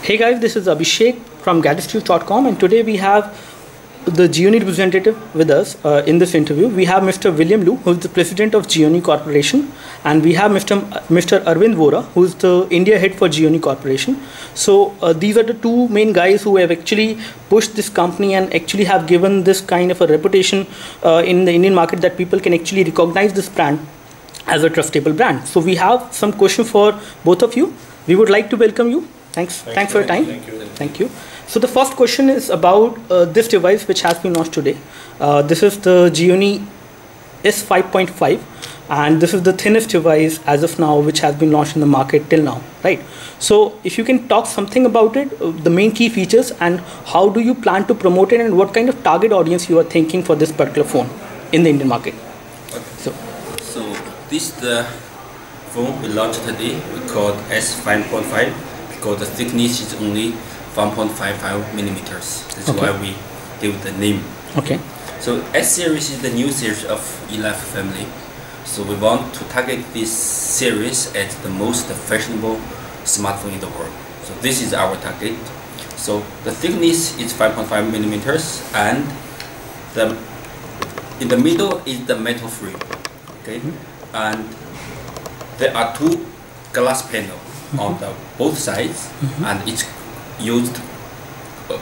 Hey guys, this is Abhishek from gadgetnews.com, and today we have the Gionee representative with us in this interview. We have Mr. William Lu, who is the president of Gionee Corporation, and we have Mr. Arvind Vora, who is the India head for Gionee Corporation. So these are the two main guys who have actually pushed this company and actually have given this kind of a reputation in the Indian market that people can actually recognize this brand as a trustable brand. So we have some questions for both of you. We would like to welcome you. Thanks for your time. Thank you. So the first question is about this device which has been launched today. This is the Gionee S5.5, and this is the thinnest device as of now which has been launched in the market till now, right? So if you can talk something about it, the main key features, and how do you plan to promote it, and what kind of target audience you are thinking for this particular phone in the Indian market. Okay. So this is the phone we launched today. We call it S5.5 because the thickness is only 1.55 millimeters. That's why we give the name. Okay. So S series is the new series of E11 family. So we want to target this series as the most fashionable smartphone in the world. So this is our target. So the thickness is 5.5 millimeters, and in the middle is the metal frame. Okay, and there are two glass panels on the both sides, and it's used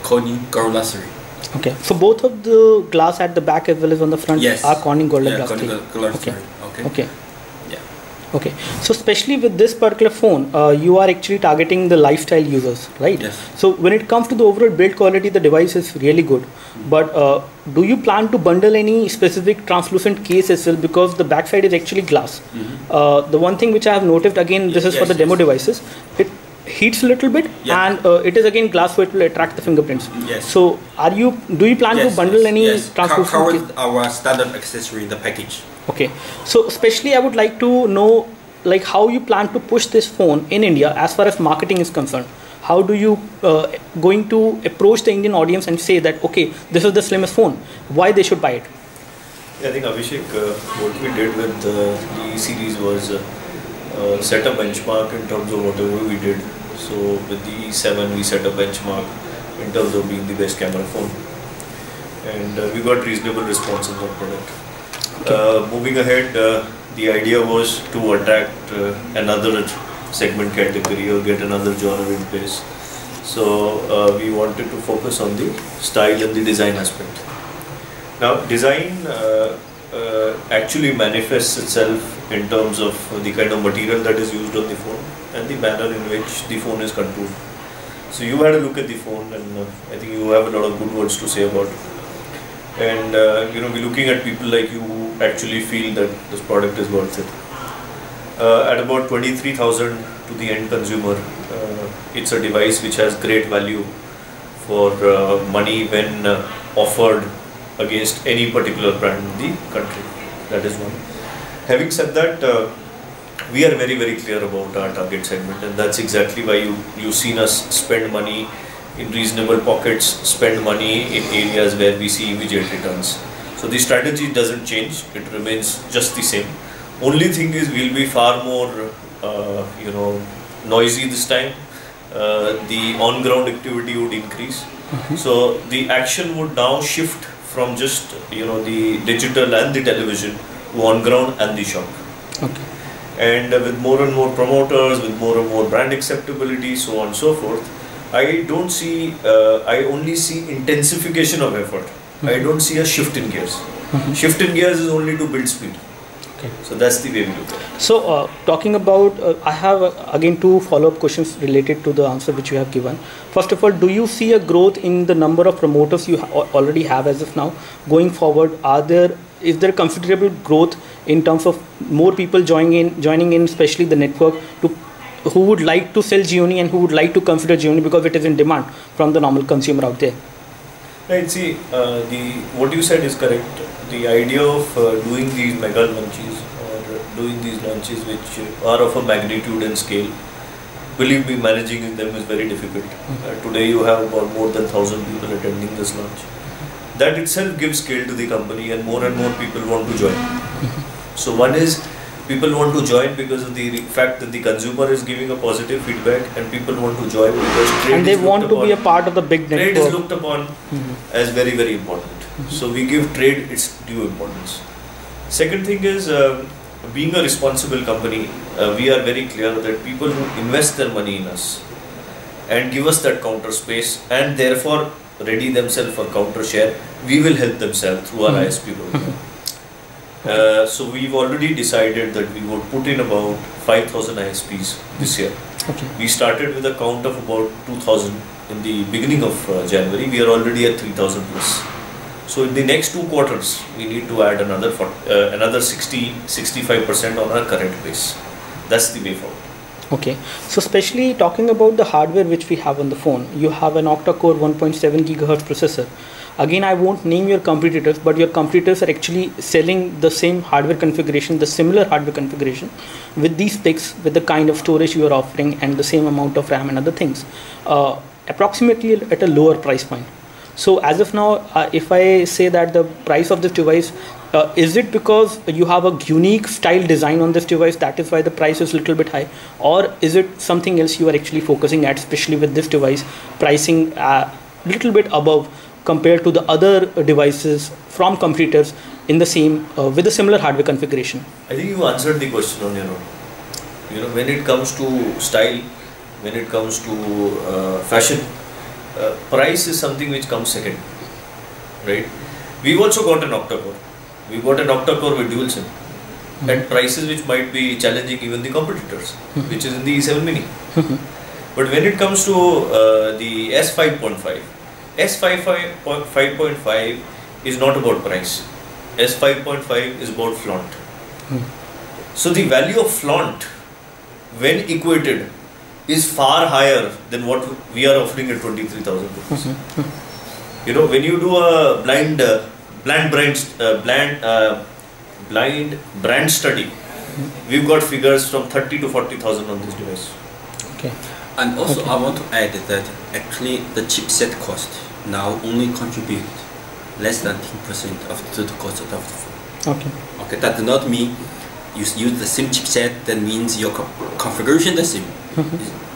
Corning Gorilla 3. Okay, so both of the glass at the back as well as on the front are Corning Gorilla Glass 3. Gorilla 3. Okay. Yeah. Okay. So especially with this particular phone, you are actually targeting the lifestyle users, right? Yes. So when it comes to the overall build quality, the device is really good. But do you plan to bundle any specific translucent case as well? Because the backside is actually glass. The one thing which I have noticed, again, this is for the demo devices, it heats a little bit, and it is again glass, so it will attract the fingerprints. Yes. So do you plan to bundle any translucent cover case? our standard accessory in the package. Okay, so especially I would like to know like how you plan to push this phone in India as far as marketing is concerned. How do you going to approach the Indian audience and say that, okay, this is the slimmest phone, why they should buy it? Yeah, I think Abhishek, what we did with the E series was set a benchmark in terms of whatever we did. So with the E7 we set a benchmark in terms of being the best camera phone, and we got reasonable response in that product. Moving ahead, the idea was to attract another segment category or get another genre in place. So we wanted to focus on the style and the design aspect. Now design actually manifests itself in terms of the kind of material that is used on the phone and the manner in which the phone is controlled. So you had a look at the phone, and I think you have a lot of good words to say about it. And we're looking at people like you who actually feel that this product is worth it. At about 23,000 to the end consumer, it's a device which has great value for money when offered against any particular brand in the country. That is one. Having said that, we are very, very clear about our target segment, and that's exactly why you've seen us spend money in reasonable pockets, spend money in areas where we see immediate returns. So the strategy doesn't change, it remains just the same. Only thing is we'll be far more noisy this time. The on-ground activity would increase. So the action would now shift from just the digital and the television to on-ground and the shop. Okay. And with more and more promoters, with more and more brand acceptability, so on and so forth, I only see intensification of effort. I don't see a shift in gears. Shift in gears is only to build speed. Okay. So that's the way we look at it. So talking about, I have again two follow-up questions related to the answer which you have given. First of all, do you see a growth in the number of promoters you already have as of now? Going forward, is there considerable growth in terms of more people joining in, especially the network, who would like to sell Gionee and who would like to consider Gionee because it is in demand from the normal consumer out there? Right, see, what you said is correct. The idea of doing these mega launches or doing these launches which are of a magnitude and scale, believe me, managing them is very difficult. Today you have about more than 1,000 people attending this launch. That itself gives scale to the company, and more people want to join. So one is People want to join because of the fact that the consumer is giving a positive feedback, and people want to join because trade and they is want looked to be a upon, part of the big trade network. is looked upon as very, very important. So we give trade its due importance. Second thing is, being a responsible company, we are very clear that people who invest their money in us and give us that counter space and therefore ready themselves for counter share, we will help them sell through our ISP program. So we've already decided that we would put in about 5,000 ISPs this year. Okay. We started with a count of about 2,000 in the beginning of January. We are already at 3,000 plus. So in the next 2 quarters, we need to add another 65% on our current base. That's the way forward. Okay, so especially talking about the hardware which we have on the phone, you have an octa-core 1.7 gigahertz processor. Again, I won't name your competitors, but your competitors are actually selling the same hardware configuration, the similar hardware configuration with these specs, with the kind of storage you are offering and the same amount of RAM and other things, approximately at a lower price point. So as of now, if I say that the price of this device, is it because you have a unique style design on this device, that is why the price is a little bit high, or is it something else you are actually focusing at, especially with this device pricing a little bit above compared to the other devices from competitors in the same with a similar hardware configuration? I think you answered the question on your own. You know, when it comes to style, when it comes to fashion, price is something which comes second, right? We've also got an octa-core. We've got an octa-core with dual SIM at prices which might be challenging even the competitors, which is in the E7 Mini. But when it comes to the S5.5, S5.5 is not about price. S5.5 is about flaunt. So the value of flaunt, when equated, is far higher than what we are offering at 23,000 rupees. You know, when you do a blind brand study, we've got figures from 30 to 40,000 on this device. Okay. And also I want to add that actually the chipset cost now only contribute less than 10% of the total cost of the phone. Okay. Okay, that does not mean you use the same chipset, that means your configuration the same.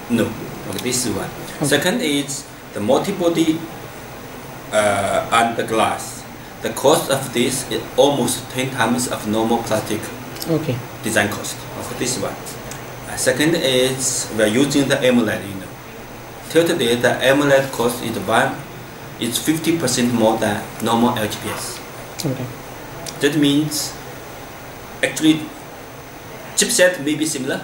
No. Okay, this is one. Okay. Second is the multi-body and the glass. The cost of this is almost 10 times of normal plastic design cost. Okay, this one. Second is we are using the AMOLED. You know, till today the AMOLED cost is 50% more than normal LTPS. Okay. That means actually chipset may be similar,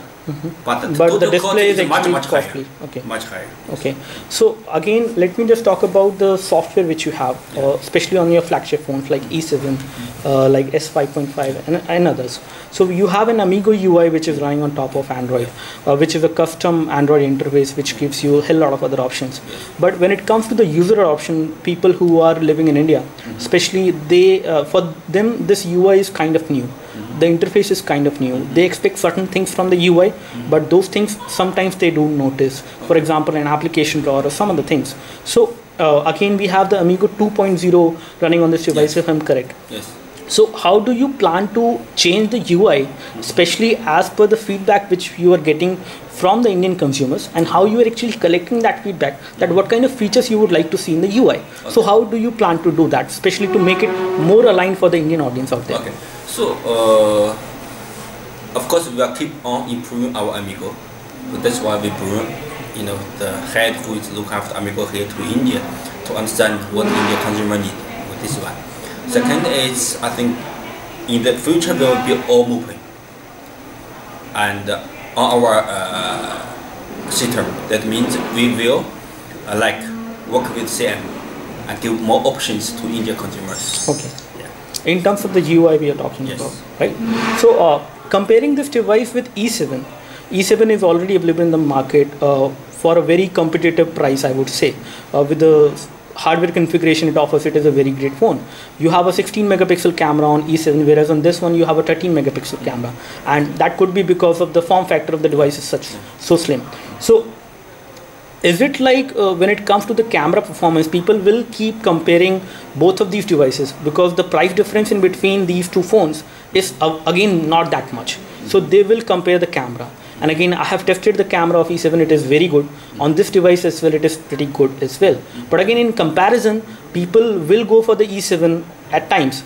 but the total cost display is much costly. higher. Okay. Much higher. Okay. So again, let me just talk about the software which you have, especially on your flagship phones like E7, like S5.5 and others. So you have an Amigo UI which is running on top of Android, which is a custom Android interface which gives you a hell lot of other options. But when it comes to the user adoption, people who are living in India, especially for them this UI is kind of new. The interface is kind of new. They expect certain things from the UI, but those things sometimes they don't notice. For example, an application drawer or some other things. So again, we have the Amigo 2.0 running on this device, if I'm correct. Yes. So how do you plan to change the UI, especially as per the feedback which you are getting from the Indian consumers, and how you are actually collecting that feedback, that what kind of features you would like to see in the UI? Okay. So how do you plan to do that, especially to make it more aligned for the Indian audience out there? Okay. So of course we will keep on improving our Amigo. But that's why we bring, you know, the head who is looking after Amigo here to India to understand what Indian consumer need with this one. Second is, I think in the future there will be all mobile, and on our system, that means we will like work with CM and give more options to Indian consumers. Okay. Yeah. In terms of the UI we are talking about, right? So comparing this device with E7, E7 is already available in the market for a very competitive price, I would say, with the hardware configuration it offers. It is a very great phone. You have a 16 megapixel camera on E7, whereas on this one you have a 13 megapixel camera, and that could be because of the form factor of the device is so slim. So is it like when it comes to the camera performance, people will keep comparing both of these devices because the price difference in between these two phones is again not that much. So they will compare the camera. And again, I have tested the camera of E7, it is very good. On this device as well, it is pretty good as well. But again, in comparison, people will go for the E7 at times.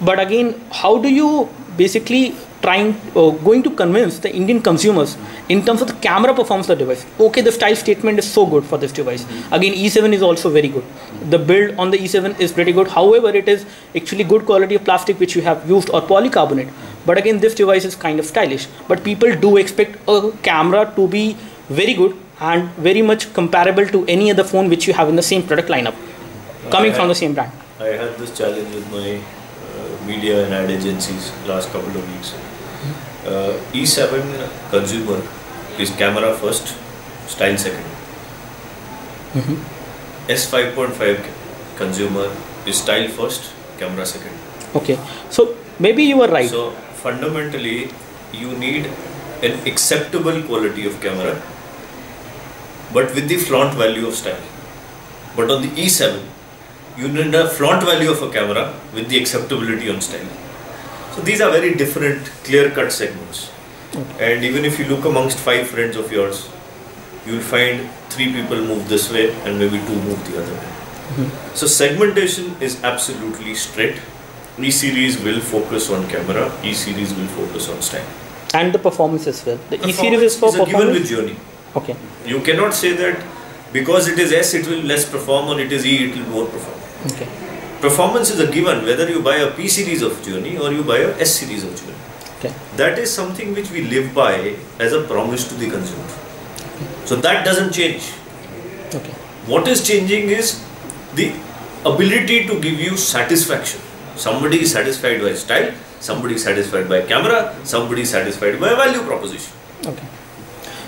But again, how do you basically going to convince the Indian consumers in terms of the camera performance of the device? Okay, the style statement is so good for this device. Again, E7 is also very good. The build on the E7 is pretty good. However, it is actually good quality of plastic which you have used, or polycarbonate. But again, this device is kind of stylish. But people do expect a camera to be very good and very much comparable to any other phone which you have in the same product lineup, coming from the same brand. I had this challenge with my media and ad agencies last couple of weeks. E7 consumer is camera first, style second. S5.5 consumer is style first, camera second. Okay, so maybe you are right. So fundamentally, you need an acceptable quality of camera, but with the flaunt value of style. But on the E7, you need a flaunt value of a camera with the acceptability on style. So these are very different, clear-cut segments. Okay. And even if you look amongst 5 friends of yours, you will find 3 people move this way and maybe 2 move the other way. So segmentation is absolutely straight. E-series will focus on camera, E-series will focus on style. And the performance as well. The E-series is for performance? Given with journey. Okay. You cannot say that because it is S, it will less perform, or it is E, it will more perform. Okay. Performance is a given, whether you buy a P series of journey or you buy a S series of journey. Okay. That is something which we live by as a promise to the consumer. So that doesn't change. Okay. What is changing is the ability to give you satisfaction. Somebody is satisfied by style, somebody is satisfied by camera, somebody is satisfied by value proposition. Okay.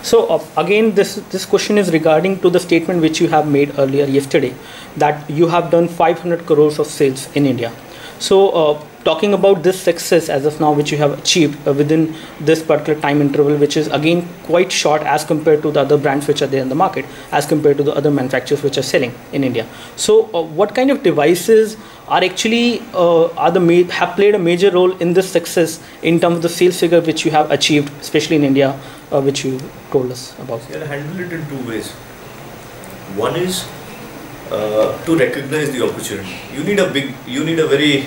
So again, this question is regarding to the statement which you have made earlier yesterday, that you have done 500 crores of sales in India. So talking about this success as of now which you have achieved within this particular time interval, which is again quite short as compared to the other brands which are there in the market, as compared to the other manufacturers which are selling in India. So what kind of devices are actually have played a major role in this success in terms of the sales figure which you have achieved, especially in India, which you told us about? You can handle it in 2 ways. One is to recognize the opportunity. You need a very